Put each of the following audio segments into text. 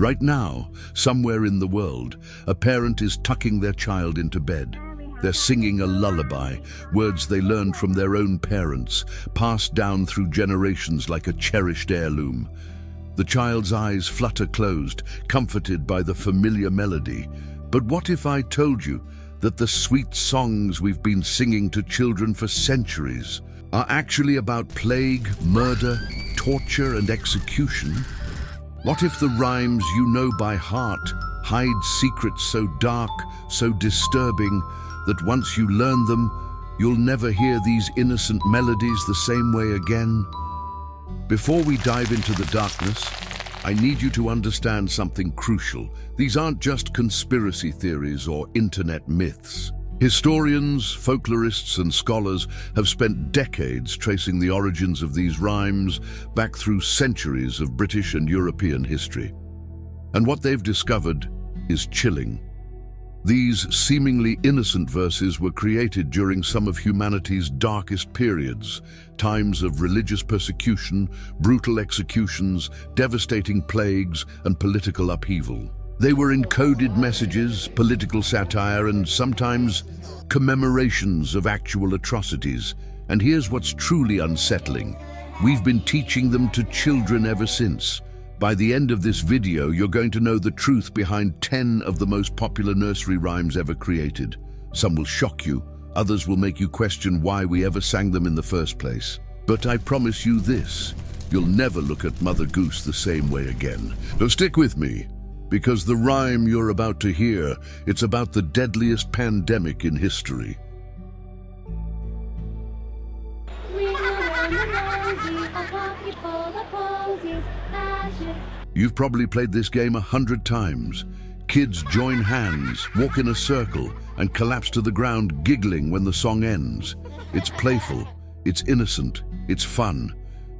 Right now, somewhere in the world, a parent is tucking their child into bed. They're singing a lullaby, words they learned from their own parents, passed down through generations like a cherished heirloom. The child's eyes flutter closed, comforted by the familiar melody. But what if I told you that the sweet songs we've been singing to children for centuries are actually about plague, murder, torture, and execution? What if the rhymes you know by heart hide secrets so dark, so disturbing, that once you learn them, you'll never hear these innocent melodies the same way again? Before we dive into the darkness, I need you to understand something crucial. These aren't just conspiracy theories or internet myths. Historians, folklorists, and scholars have spent decades tracing the origins of these rhymes back through centuries of British and European history. And what they've discovered is chilling. These seemingly innocent verses were created during some of humanity's darkest periods, times of religious persecution, brutal executions, devastating plagues, and political upheaval. They were encoded messages, political satire, and sometimes commemorations of actual atrocities. And here's what's truly unsettling. We've been teaching them to children ever since. By the end of this video, you're going to know the truth behind 10 of the most popular nursery rhymes ever created. Some will shock you, others will make you question why we ever sang them in the first place. But I promise you this, you'll never look at Mother Goose the same way again. So stick with me, because the rhyme you're about to hear, it's about the deadliest pandemic in history. You've probably played this game 100 times. Kids join hands, walk in a circle, and collapse to the ground giggling when the song ends. It's playful, it's innocent, it's fun.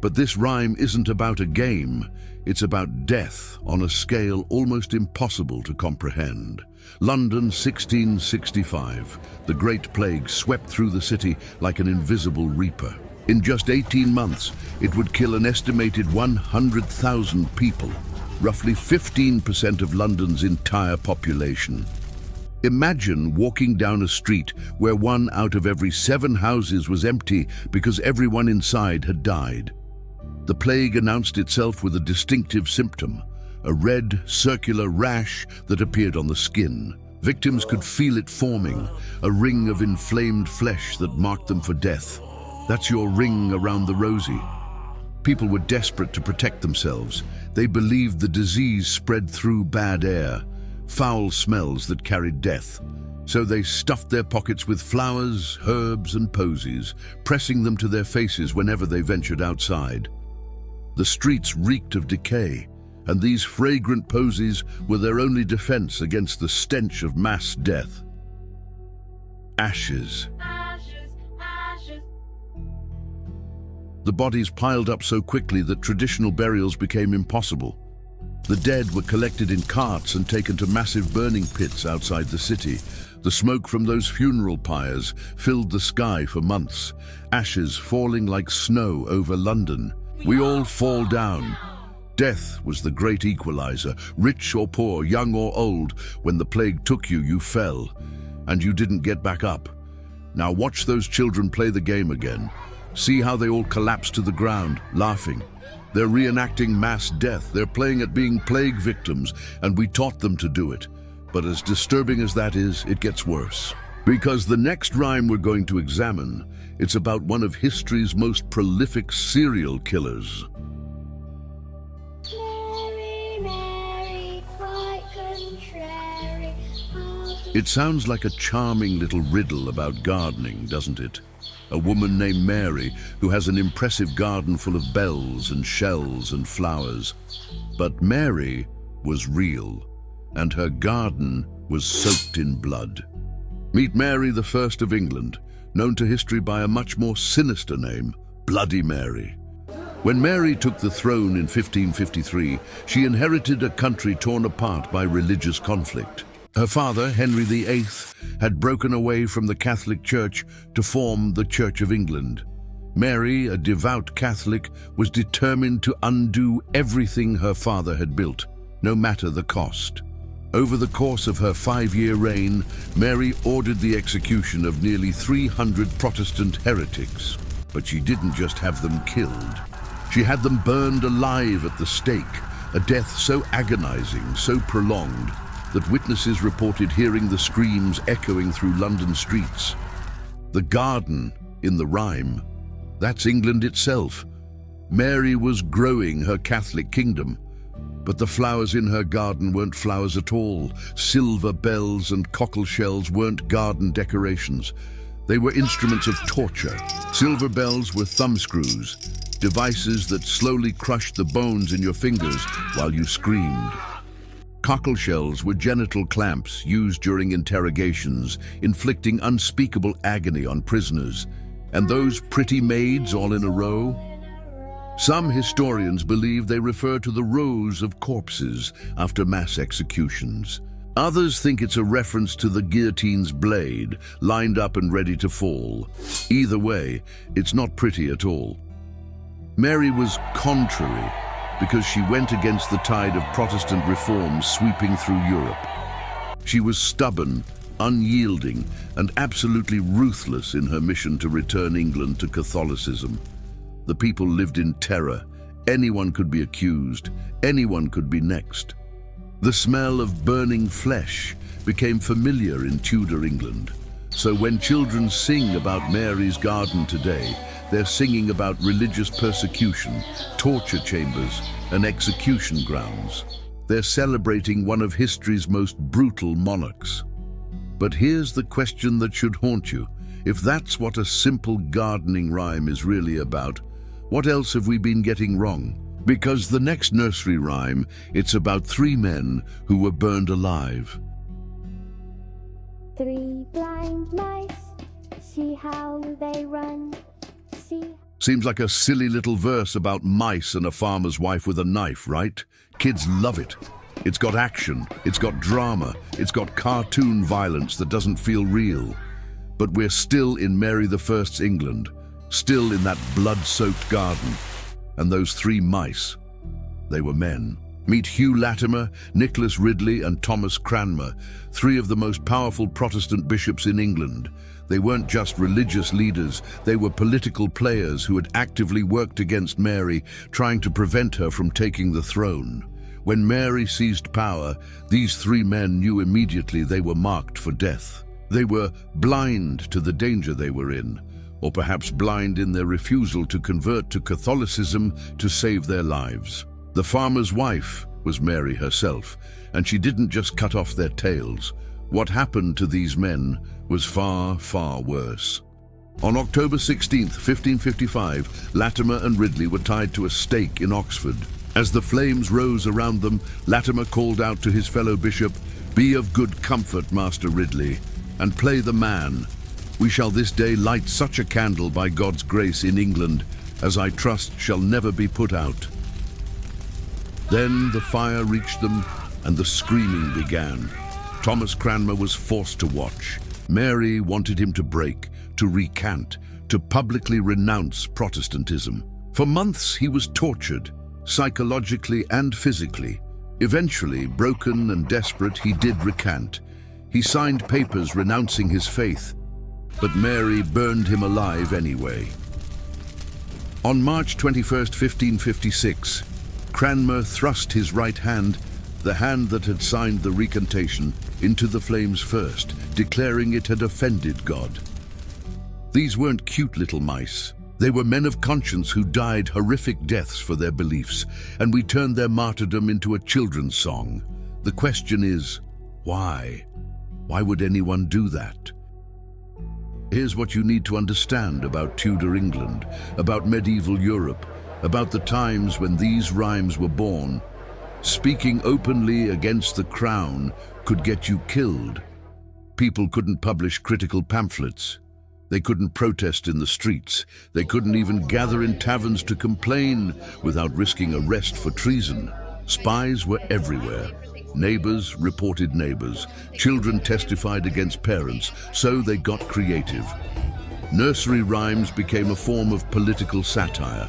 But this rhyme isn't about a game, it's about death on a scale almost impossible to comprehend. London, 1665. The Great Plague swept through the city like an invisible reaper. In just 18 months, it would kill an estimated 100,000 people, roughly 15% of London's entire population. Imagine walking down a street where 1 out of every 7 houses was empty because everyone inside had died. The plague announced itself with a distinctive symptom, a red, circular rash that appeared on the skin. Victims could feel it forming, a ring of inflamed flesh that marked them for death. That's your ring around the Rosie. People were desperate to protect themselves. They believed the disease spread through bad air, foul smells that carried death. So they stuffed their pockets with flowers, herbs, and posies, pressing them to their faces whenever they ventured outside. The streets reeked of decay, and these fragrant posies were their only defense against the stench of mass death. Ashes. The bodies piled up so quickly that traditional burials became impossible. The dead were collected in carts and taken to massive burning pits outside the city. The smoke from those funeral pyres filled the sky for months, ashes falling like snow over London. We all fall down. Death was the great equalizer. Rich or poor, young or old, when the plague took you, you fell, and you didn't get back up. Now watch those children play the game again. See how they all collapse to the ground, laughing. They're reenacting mass death. They're playing at being plague victims, and we taught them to do it. But as disturbing as that is, it gets worse. Because the next rhyme we're going to examine, it's about one of history's most prolific serial killers. Mary, Mary, quite contrary. It sounds like a charming little riddle about gardening, doesn't it? A woman named Mary who has an impressive garden full of bells and shells and flowers. But Mary was real, and her garden was soaked in blood. Meet Mary the First of England, known to history by a much more sinister name, Bloody Mary. When Mary took the throne in 1553, she inherited a country torn apart by religious conflict. Her father, Henry VIII, had broken away from the Catholic Church to form the Church of England. Mary, a devout Catholic, was determined to undo everything her father had built. no matter the cost. Over the course of her 5-year reign, Mary ordered the execution of nearly 300 Protestant heretics. But she didn't just have them killed. She had them burned alive at the stake, a death so agonizing, so prolonged, that witnesses reported hearing the screams echoing through London streets. The garden in the rhyme, that's England itself. Mary was growing her Catholic kingdom, but the flowers in her garden weren't flowers at all. Silver bells and cockle shells weren't garden decorations. They were instruments of torture. Silver bells were thumbscrews, devices that slowly crushed the bones in your fingers while you screamed. Cockle shells were genital clamps used during interrogations, inflicting unspeakable agony on prisoners. And those pretty maids all in a row? Some historians believe they refer to the rows of corpses after mass executions. Others think it's a reference to the guillotine's blade, lined up and ready to fall. Either way, it's not pretty at all. Mary was contrary because she went against the tide of Protestant reforms sweeping through Europe. She was stubborn, unyielding, and absolutely ruthless in her mission to return England to Catholicism. The people lived in terror. Anyone could be accused. Anyone could be next. The smell of burning flesh became familiar in Tudor England. So when children sing about Mary's garden today, they're singing about religious persecution, torture chambers, and execution grounds. They're celebrating one of history's most brutal monarchs. But here's the question that should haunt you. If that's what a simple gardening rhyme is really about, what else have we been getting wrong? Because the next nursery rhyme, it's about 3 men who were burned alive. 3 blind mice, see how they run, see. Seems like a silly little verse about mice and a farmer's wife with a knife, right? Kids love it. It's got action, it's got drama, it's got cartoon violence that doesn't feel real. But we're still in Mary I's England, still in that blood-soaked garden. And those 3 mice, they were men. Meet Hugh Latimer, Nicholas Ridley, and Thomas Cranmer, 3 of the most powerful Protestant bishops in England. They weren't just religious leaders, they were political players who had actively worked against Mary, trying to prevent her from taking the throne. When Mary seized power, these 3 men knew immediately they were marked for death. They were blind to the danger they were in, or perhaps blind in their refusal to convert to Catholicism to save their lives. The farmer's wife was Mary herself, and she didn't just cut off their tails. What happened to these men was far, far worse. On October 16th, 1555, Latimer and Ridley were tied to a stake in Oxford. As the flames rose around them, Latimer called out to his fellow bishop, "Be of good comfort, Master Ridley, and play the man. We shall this day light such a candle by God's grace in England, as I trust shall never be put out." Then the fire reached them, and the screaming began. Thomas Cranmer was forced to watch. Mary wanted him to break, to recant, to publicly renounce Protestantism. For months he was tortured, psychologically and physically. Eventually, broken and desperate, he did recant. He signed papers renouncing his faith, but Mary burned him alive anyway. On March 21st, 1556, Cranmer thrust his right hand, the hand that had signed the recantation, into the flames first, declaring it had offended God. These weren't cute little mice. They were men of conscience who died horrific deaths for their beliefs, and we turned their martyrdom into a children's song. The question is, why? Why would anyone do that? Here's what you need to understand about Tudor England, about medieval Europe, about the times when these rhymes were born. Speaking openly against the crown could get you killed. People couldn't publish critical pamphlets. They couldn't protest in the streets. They couldn't even gather in taverns to complain without risking arrest for treason. Spies were everywhere. Neighbors reported neighbors. Children testified against parents, so they got creative. Nursery rhymes became a form of political satire,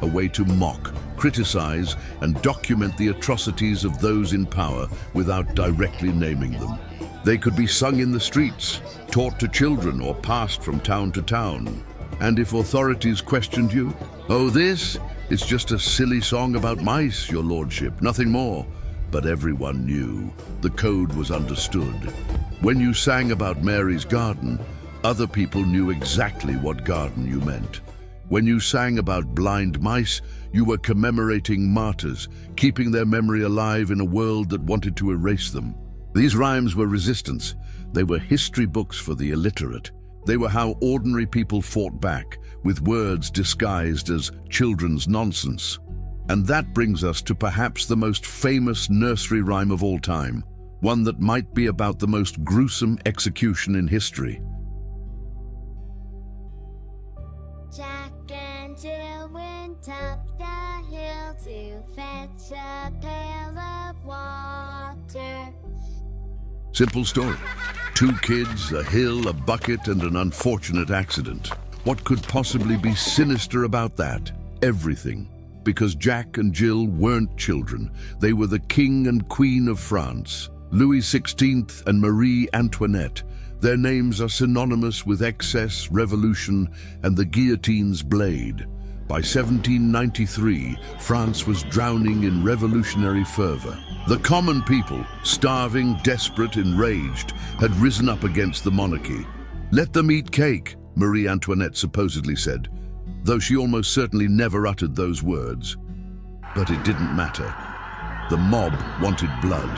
a way to mock, criticize, and document the atrocities of those in power without directly naming them. They could be sung in the streets, taught to children, or passed from town to town. And if authorities questioned you, "Oh, this is just a silly song about mice, your lordship, nothing more." But everyone knew. The code was understood. When you sang about Mary's garden, other people knew exactly what garden you meant. When you sang about blind mice, you were commemorating martyrs, keeping their memory alive in a world that wanted to erase them. These rhymes were resistance. They were history books for the illiterate. They were how ordinary people fought back, with words disguised as children's nonsense. And that brings us to perhaps the most famous nursery rhyme of all time, one that might be about the most gruesome execution in history. Jack and Jill went up the hill to fetch a pail of water. Simple story. Two kids, a hill, a bucket, and an unfortunate accident. What could possibly be sinister about that? Everything. Because Jack and Jill weren't children. They were the King and Queen of France, Louis XVI and Marie Antoinette. Their names are synonymous with excess, revolution, and the guillotine's blade. By 1793, France was drowning in revolutionary fervor. The common people, starving, desperate, enraged, had risen up against the monarchy. "Let them eat cake," Marie Antoinette supposedly said, though she almost certainly never uttered those words. But it didn't matter. The mob wanted blood.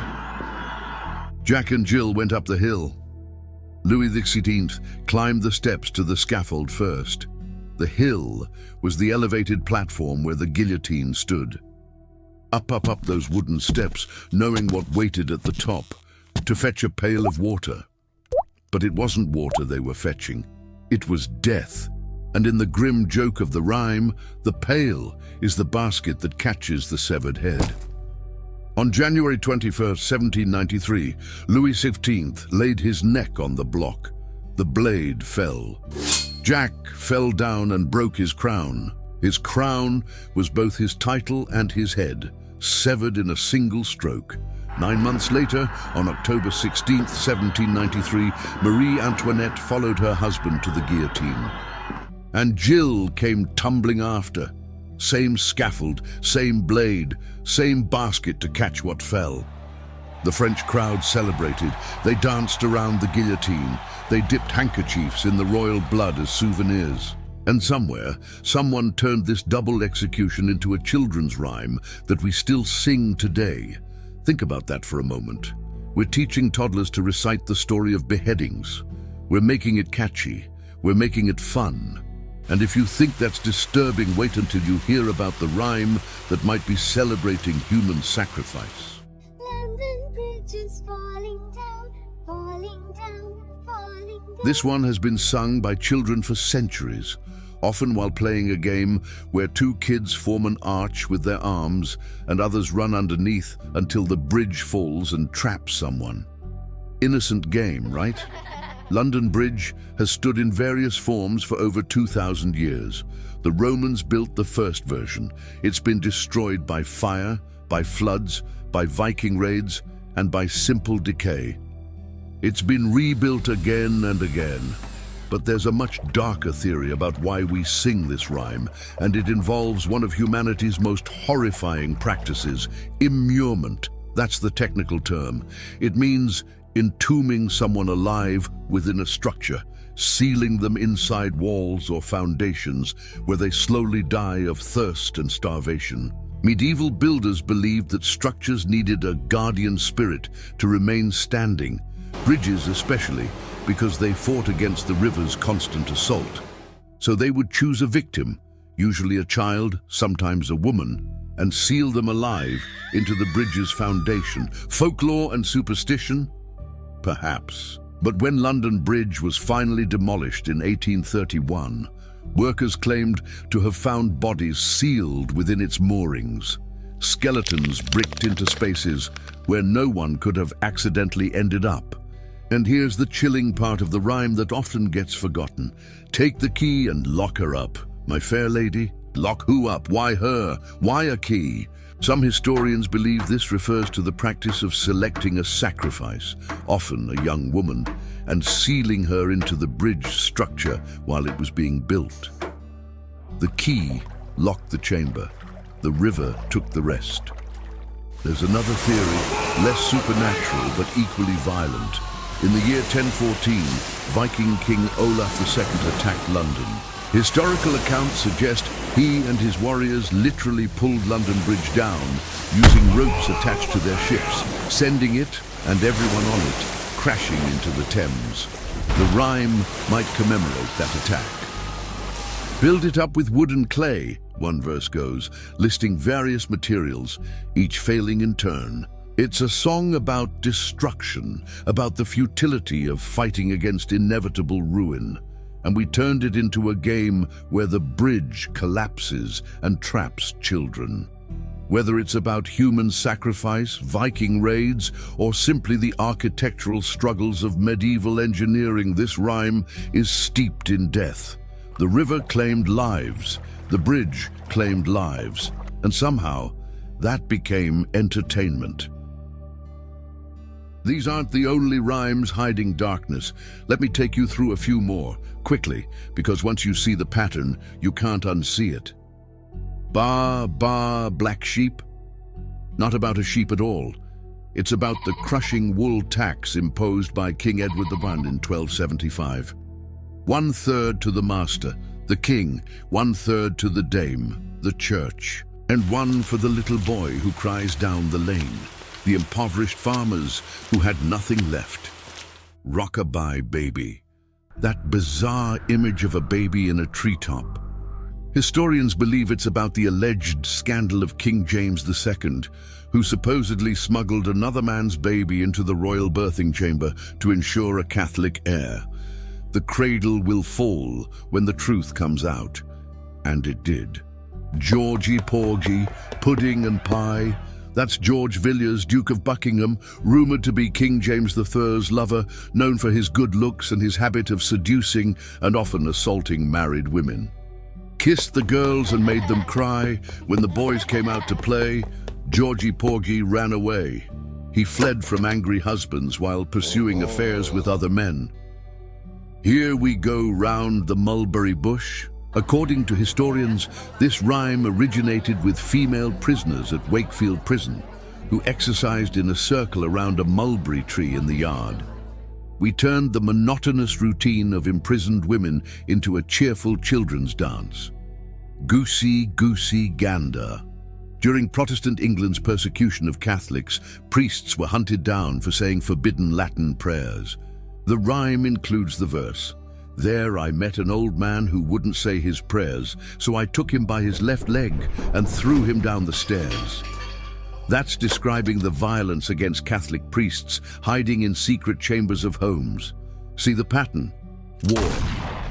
Jack and Jill went up the hill. Louis XVI climbed the steps to the scaffold first. The hill was the elevated platform where the guillotine stood. Up those wooden steps, knowing what waited at the top, to fetch a pail of water. But it wasn't water they were fetching. It was death. And in the grim joke of the rhyme, the pail is the basket that catches the severed head. On January 21st, 1793, Louis XVI laid his neck on the block. The blade fell. Jack fell down and broke his crown. His crown was both his title and his head, severed in a single stroke. 9 months later, on October 16th, 1793, Marie Antoinette followed her husband to the guillotine. And Jill came tumbling after. Same scaffold, same blade, same basket to catch what fell. The French crowd celebrated. They danced around the guillotine. They dipped handkerchiefs in the royal blood as souvenirs. And somewhere, someone turned this double execution into a children's rhyme that we still sing today. Think about that for a moment. We're teaching toddlers to recite the story of beheadings. We're making it catchy. We're making it fun. And if you think that's disturbing, wait until you hear about the rhyme that might be celebrating human sacrifice. London Bridge is falling down, falling down, falling down. This one has been sung by children for centuries, often while playing a game where two kids form an arch with their arms and others run underneath until the bridge falls and traps someone. Innocent game, right? London Bridge has stood in various forms for over 2,000 years. The Romans built the first version. It's been destroyed by fire, by floods, by Viking raids, and by simple decay. It's been rebuilt again and again. But there's a much darker theory about why we sing this rhyme, and it involves one of humanity's most horrifying practices, immurement. That's the technical term. It means entombing someone alive within a structure, sealing them inside walls or foundations where they slowly die of thirst and starvation. Medieval builders believed that structures needed a guardian spirit to remain standing, bridges especially, because they fought against the river's constant assault. So they would choose a victim, usually a child, sometimes a woman, and seal them alive into the bridge's foundation. Folklore and superstition? Perhaps. But when London Bridge was finally demolished in 1831, workers claimed to have found bodies sealed within its moorings, skeletons bricked into spaces where no one could have accidentally ended up. And here's the chilling part of the rhyme that often gets forgotten. Take the key and lock her up, my fair lady, Lock who up? Why her? Why a key? Some historians believe this refers to the practice of selecting a sacrifice, often a young woman, and sealing her into the bridge structure while it was being built. The key locked the chamber. The river took the rest. There's another theory, less supernatural but equally violent. In the year 1014, Viking King Olaf II attacked London. Historical accounts suggest he and his warriors literally pulled London Bridge down, using ropes attached to their ships, sending it, and everyone on it, crashing into the Thames. The rhyme might commemorate that attack. Build it up with wood and clay, one verse goes, listing various materials, each failing in turn. It's a song about destruction, about the futility of fighting against inevitable ruin. And we turned it into a game where the bridge collapses and traps children. Whether it's about human sacrifice, Viking raids, or simply the architectural struggles of medieval engineering, this rhyme is steeped in death. The river claimed lives, the bridge claimed lives, and somehow that became entertainment. These aren't the only rhymes hiding darkness. Let me take you through a few more, quickly, because once you see the pattern, you can't unsee it. Ba, ba, black sheep? Not about a sheep at all. It's about the crushing wool tax imposed by King Edward I in 1275. 1/3 to the master, the king, 1/3 to the dame, the church, and one for the little boy who cries down the lane. The impoverished farmers who had nothing left. Rock-a-bye baby. That bizarre image of a baby in a treetop. Historians believe it's about the alleged scandal of King James II, who supposedly smuggled another man's baby into the royal birthing chamber to ensure a Catholic heir. The cradle will fall when the truth comes out. And it did. Georgie Porgy, pudding and pie. That's George Villiers, Duke of Buckingham, rumoured to be King James III's lover, known for his good looks and his habit of seducing and often assaulting married women. Kissed the girls and made them cry. When the boys came out to play, Georgie Porgy ran away. He fled from angry husbands while pursuing affairs with other men. Here we go round the mulberry bush. According to historians, this rhyme originated with female prisoners at Wakefield Prison, who exercised in a circle around a mulberry tree in the yard. We turned the monotonous routine of imprisoned women into a cheerful children's dance. Goosey, goosey, gander. During Protestant England's persecution of Catholics, priests were hunted down for saying forbidden Latin prayers. The rhyme includes the verse, "There I met an old man who wouldn't say his prayers, so I took him by his left leg and threw him down the stairs." That's describing the violence against Catholic priests hiding in secret chambers of homes. See the pattern? War,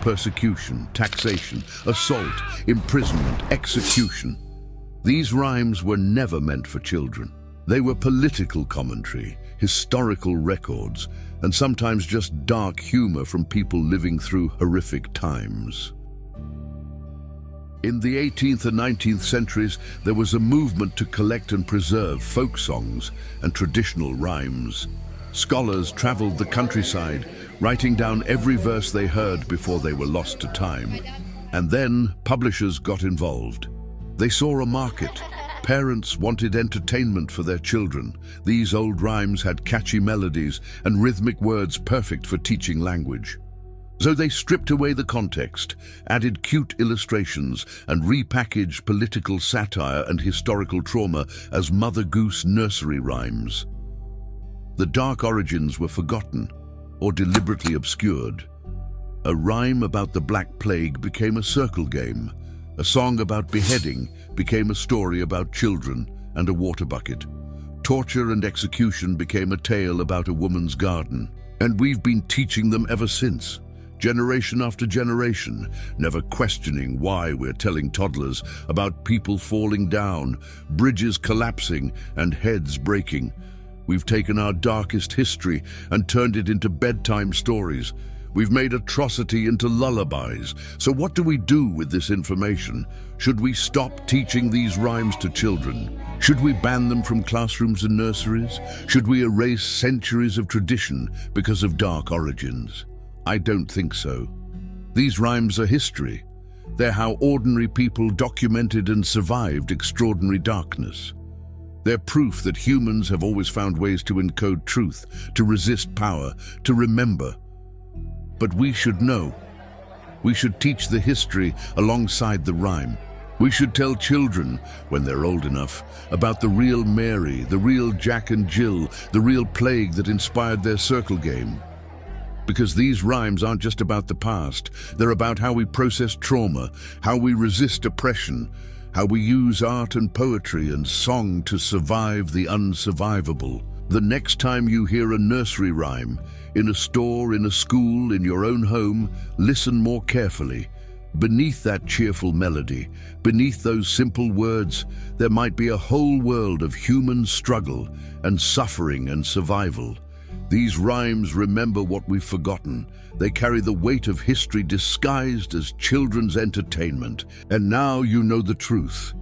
persecution, taxation, assault, imprisonment, execution. These rhymes were never meant for children. They were political commentary, historical records, and sometimes just dark humor from people living through horrific times. In the 18th and 19th centuries, there was a movement to collect and preserve folk songs and traditional rhymes. Scholars traveled the countryside, writing down every verse they heard before they were lost to time. And then publishers got involved. They saw a market. Parents wanted entertainment for their children. These old rhymes had catchy melodies and rhythmic words perfect for teaching language. So they stripped away the context, added cute illustrations, and repackaged political satire and historical trauma as Mother Goose nursery rhymes. The dark origins were forgotten or deliberately obscured. A rhyme about the Black Plague became a circle game. A song about beheading became a story about children and a water bucket. Torture and execution became a tale about a woman's garden. And we've been teaching them ever since, generation after generation, never questioning why we're telling toddlers about people falling down, bridges collapsing, and heads breaking. We've taken our darkest history and turned it into bedtime stories. We've made atrocity into lullabies. So what do we do with this information? Should we stop teaching these rhymes to children? Should we ban them from classrooms and nurseries? Should we erase centuries of tradition because of dark origins? I don't think so. These rhymes are history. They're how ordinary people documented and survived extraordinary darkness. They're proof that humans have always found ways to encode truth, to resist power, to remember. But we should know. We should teach the history alongside the rhyme. We should tell children, when they're old enough, about the real Mary, the real Jack and Jill, the real plague that inspired their circle game. Because these rhymes aren't just about the past, they're about how we process trauma, how we resist oppression, how we use art and poetry and song to survive the unsurvivable. The next time you hear a nursery rhyme, in a store, in a school, in your own home, listen more carefully. Beneath that cheerful melody, beneath those simple words, there might be a whole world of human struggle and suffering and survival. These rhymes remember what we've forgotten. They carry the weight of history disguised as children's entertainment. And now you know the truth.